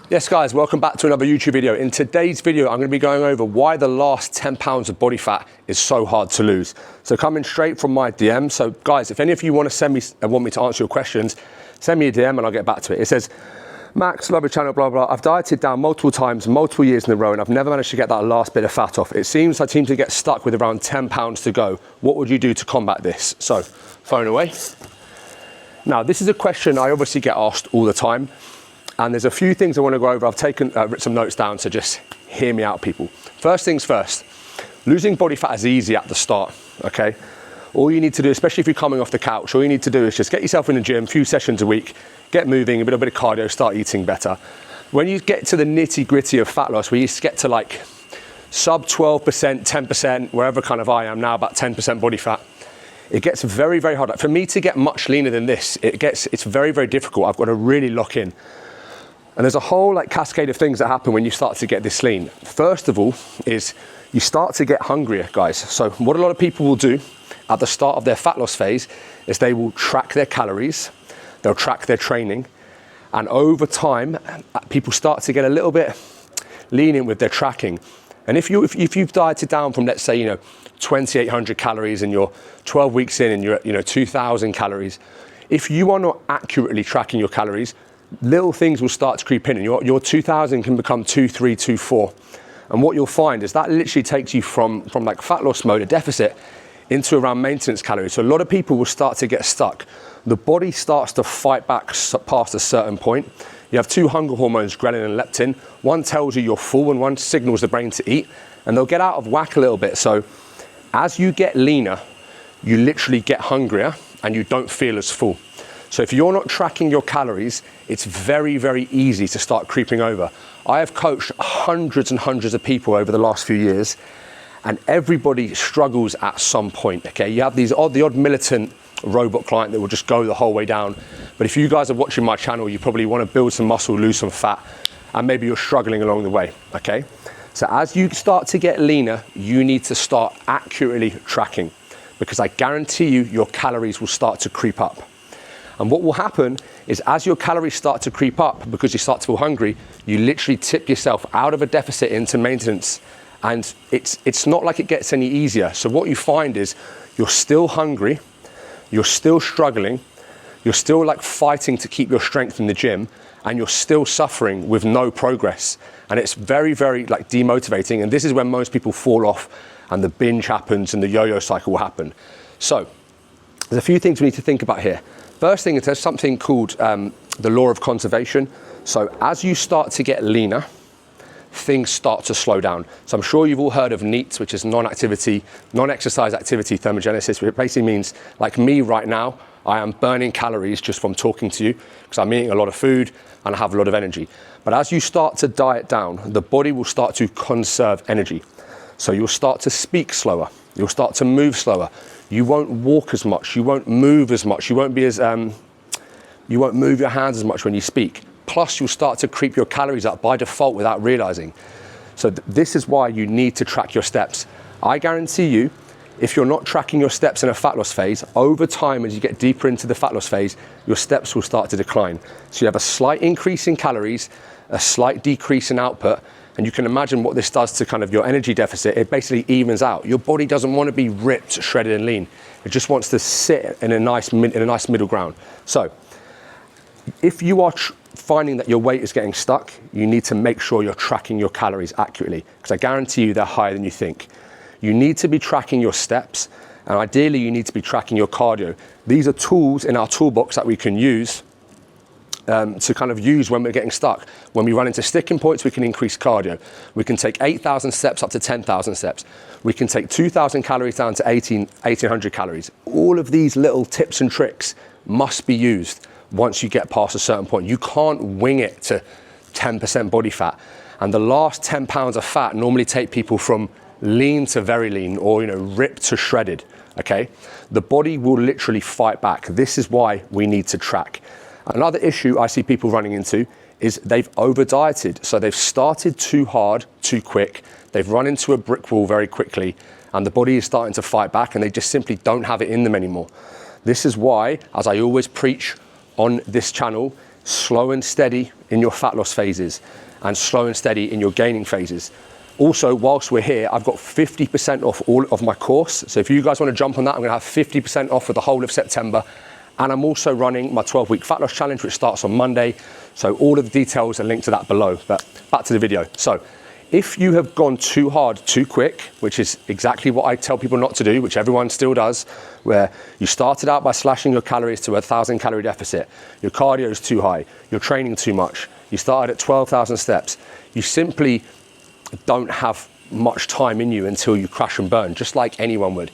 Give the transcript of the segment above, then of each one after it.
Yes guys, welcome back to another YouTube video. In today's video, I'm going to be going over why the last 10 pounds of body fat is so hard to lose. So coming straight from my DM. So guys, if any of you want to send me and want me to answer your questions, send me a DM and I'll get back to it. It says, Max, love your channel, blah, blah. I've dieted down multiple times, multiple years in a row, and I've never managed to get that last bit of fat off. It seems I seem to get stuck with around 10 pounds to go. What would you do to combat this? So, phone away. Now, this is a question I obviously get asked all the time. And there's a few things I want to go over. I've written some notes down, so just hear me out, people. First things first, losing body fat is easy at the start, okay? All you need to do, especially if you're coming off the couch, all you need to do is just get yourself in the gym, a few sessions a week, get moving, a bit of cardio, start eating better. When you get to the nitty gritty of fat loss, where you get to like sub 12%, 10%, wherever kind of I am now, about 10% body fat, it gets very, very hard. For me to get much leaner than this, it's very, very difficult. I've got to really lock in. And there's a whole like cascade of things that happen when you start to get this lean. First of all is you start to get hungrier, guys. So what a lot of people will do at the start of their fat loss phase is they will track their calories, they'll track their training, and over time, people start to get a little bit lenient with their tracking. And if you've dieted down from, let's say, 2,800 calories and you're 12 weeks in and you're at 2,000 calories, if you are not accurately tracking your calories, little things will start to creep in and your 2,000 can become 2,300, 2,400. And what you'll find is that literally takes you from like fat loss mode, a deficit, into around maintenance calories. So a lot of people will start to get stuck. The body starts to fight back past a certain point. You have two hunger hormones, ghrelin and leptin. One tells you you're full and one signals the brain to eat, and they'll get out of whack a little bit. So as you get leaner, you literally get hungrier and you don't feel as full. So if you're not tracking your calories, it's very, very easy to start creeping over. I have coached hundreds and hundreds of people over the last few years, and everybody struggles at some point, okay? You have the odd militant robot client that will just go the whole way down. But if you guys are watching my channel, you probably want to build some muscle, lose some fat, and maybe you're struggling along the way, okay? So as you start to get leaner, you need to start accurately tracking, because I guarantee you your calories will start to creep up. And what will happen is as your calories start to creep up because you start to feel hungry, you literally tip yourself out of a deficit into maintenance. And it's not like it gets any easier. So what you find is you're still hungry, you're still struggling, you're still like fighting to keep your strength in the gym, and you're still suffering with no progress. And it's very, very like demotivating. And this is when most people fall off and the binge happens and the yo-yo cycle will happen. So there's a few things we need to think about here. First thing is there's something called the law of conservation. So as you start to get leaner, things start to slow down. So I'm sure you've all heard of NEAT, which is non-exercise activity thermogenesis, which basically means like me right now, I am burning calories just from talking to you because I'm eating a lot of food and I have a lot of energy. But as you start to diet down, the body will start to conserve energy. So you'll start to speak slower. You'll start to move slower. You won't walk as much. You won't move as much. You won't move your hands as much when you speak. Plus, you'll start to creep your calories up by default without realizing. So this is why you need to track your steps. I guarantee you, if you're not tracking your steps in a fat loss phase, over time, as you get deeper into the fat loss phase, your steps will start to decline. So you have a slight increase in calories, a slight decrease in output, and you can imagine what this does to kind of your energy deficit. It basically evens out. Your body doesn't want to be ripped, shredded, and lean. It just wants to sit in a nice middle ground. So if you are finding that your weight is getting stuck, you need to make sure you're tracking your calories accurately, because I guarantee you they're higher than you think. You need to be tracking your steps, and ideally you need to be tracking your cardio. These are tools in our toolbox that we can use to kind of use when we're getting stuck. When we run into sticking points, we can increase cardio. We can take 8,000 steps up to 10,000 steps. We can take 2,000 calories down to 1,800 calories. All of these little tips and tricks must be used once you get past a certain point. You can't wing it to 10% body fat. And the last 10 pounds of fat normally take people from lean to very lean, or ripped to shredded, okay? The body will literally fight back. This is why we need to track. Another issue I see people running into is they've over dieted. So they've started too hard, too quick. They've run into a brick wall very quickly, and the body is starting to fight back, and they just simply don't have it in them anymore. This is why, as I always preach on this channel, slow and steady in your fat loss phases and slow and steady in your gaining phases. Also, whilst we're here, I've got 50% off all of my course. So if you guys want to jump on that, I'm going to have 50% off for the whole of September. And I'm also running my 12-week fat loss challenge, which starts on Monday. So all of the details are linked to that below. But back to the video. So if you have gone too hard, too quick, which is exactly what I tell people not to do, which everyone still does, where you started out by slashing your calories to a 1,000 calorie deficit, your cardio is too high, you're training too much, you started at 12,000 steps, you simply don't have much time in you until you crash and burn, just like anyone would.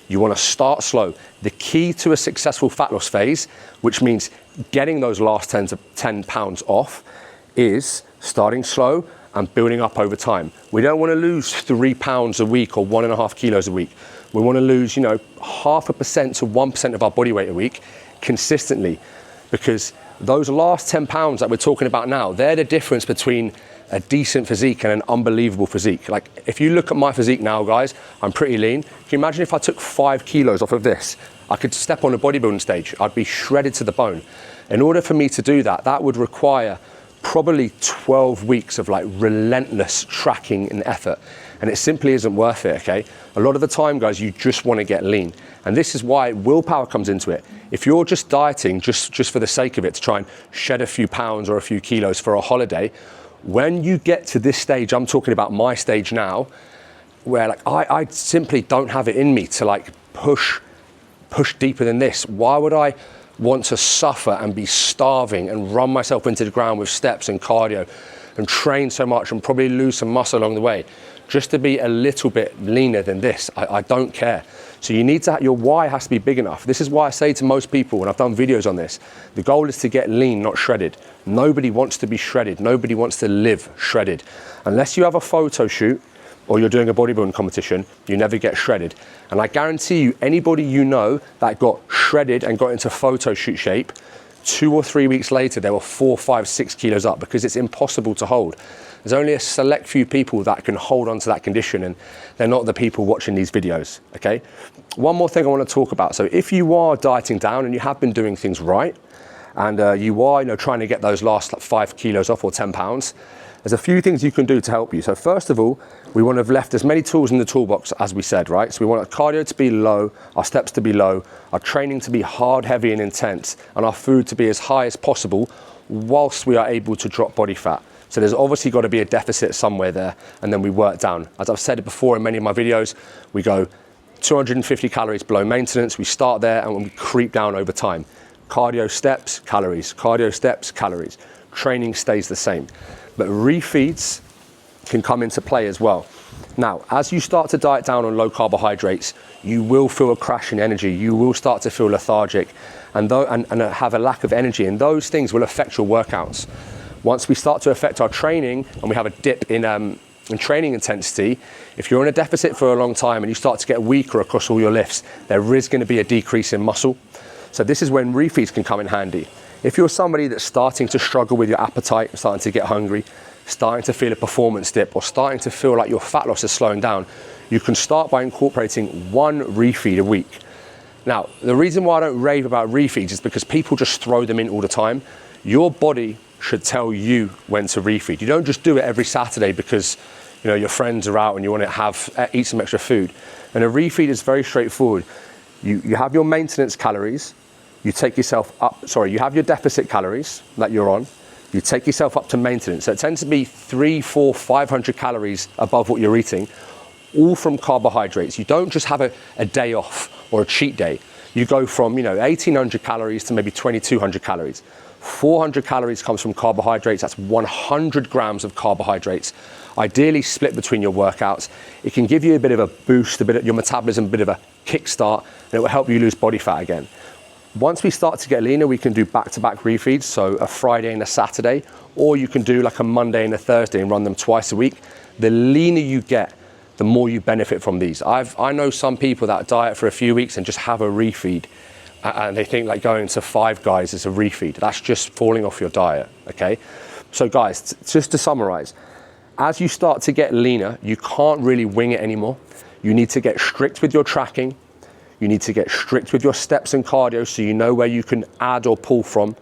You want to start slow. The key to a successful fat loss phase, which means getting those last 10 pounds off, is starting slow and building up over time. We don't want to lose 3 pounds a week or 1.5 kilos a week. We want to lose, 0.5% to 1% of our body weight a week consistently, because those last 10 pounds that we're talking about now, they're the difference between a decent physique and an unbelievable physique. Like, if you look at my physique now, guys, I'm pretty lean. Can you imagine if I took 5 kilos off of this? I could step on a bodybuilding stage. I'd be shredded to the bone. In order for me to do that, that would require probably 12 weeks of like relentless tracking and effort. And it simply isn't worth it, okay? A lot of the time, guys, you just want to get lean. And this is why willpower comes into it. If you're just dieting just for the sake of it, to try and shed a few pounds or a few kilos for a holiday, when you get to this stage, I'm talking about my stage now, where like I simply don't have it in me to like push deeper than this. Why would I want to suffer and be starving and run myself into the ground with steps and cardio and train so much and probably lose some muscle along the way just to be a little bit leaner than this? I don't care. So you need to, your why has to be big enough. This is why I say to most people, when I've done videos on this, the goal is to get lean, not shredded. Nobody wants to be shredded. Nobody wants to live shredded. Unless you have a photo shoot or you're doing a bodybuilding competition, you never get shredded. And I guarantee you, anybody you know that got shredded and got into photo shoot shape, 2 or 3 weeks later, they were 4, 5, 6 kilos up, because it's impossible to hold. There's only a select few people that can hold on to that condition, and they're not the people watching these videos, okay? One more thing I want to talk about. So if you are dieting down and you have been doing things right, and you are trying to get those last 5 kilos off or 10 pounds, there's a few things you can do to help you. So first of all, we want to have left as many tools in the toolbox as we said, right? So we want our cardio to be low, our steps to be low, our training to be hard, heavy and intense, and our food to be as high as possible whilst we are able to drop body fat. So there's obviously got to be a deficit somewhere there, and then we work down. As I've said before in many of my videos, we go 250 calories below maintenance, we start there and we creep down over time. Cardio steps, calories, cardio steps, calories. Training stays the same. But refeeds can come into play as well. Now, as you start to diet down on low carbohydrates, you will feel a crash in energy. You will start to feel lethargic and have a lack of energy, and those things will affect your workouts. Once we start to affect our training and we have a dip in training intensity, if you're in a deficit for a long time and you start to get weaker across all your lifts, there is going to be a decrease in muscle. So this is when refeeds can come in handy. If you're somebody that's starting to struggle with your appetite, starting to get hungry, starting to feel a performance dip, or starting to feel like your fat loss is slowing down, you can start by incorporating 1 refeed a week. Now, the reason why I don't rave about refeeds is because people just throw them in all the time. Your body should tell you when to refeed. You don't just do it every Saturday because your friends are out and you want to eat some extra food. And a refeed is very straightforward. You have your maintenance calories. You take yourself up, you have your deficit calories that you're on, you take yourself up to maintenance. So it tends to be 300, 400, 500 calories above what you're eating, all from carbohydrates. You don't just have a day off or a cheat day. You go from 1,800 calories to maybe 2,200 calories. 400 calories comes from carbohydrates. That's 100 grams of carbohydrates. Ideally split between your workouts. It can give you a bit of a boost, your metabolism, a bit of a kickstart, and it will help you lose body fat again. Once we start to get leaner, we can do back-to-back refeeds, so a Friday and a Saturday, or you can do like a Monday and a Thursday and run them twice a week. The leaner you get, the more you benefit from these. I know some people that diet for a few weeks and just have a refeed, and they think like going to Five Guys is a refeed. That's just falling off your diet, okay? So guys, just to summarize, as you start to get leaner, you can't really wing it anymore. You need to get strict with your tracking. You need to get strict with your steps and cardio so you know where you can add or pull from.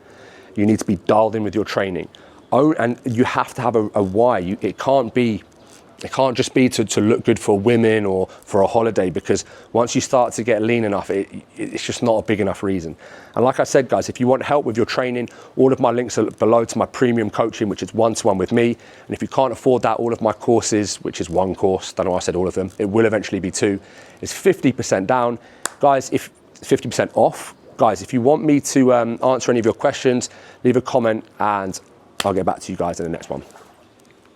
You need to be dialed in with your training. and you have to have a why. It can't just be to look good for women or for a holiday, because once you start to get lean enough, it's just not a big enough reason. And like I said, guys, if you want help with your training, all of my links are below to my premium coaching, which is one-to-one with me. And if you can't afford that, all of my courses, which is one course, don't know why I said all of them, it will eventually be two, is 50% down. Guys, if 50% off. Guys, if you want me to answer any of your questions, leave a comment and I'll get back to you guys in the next one.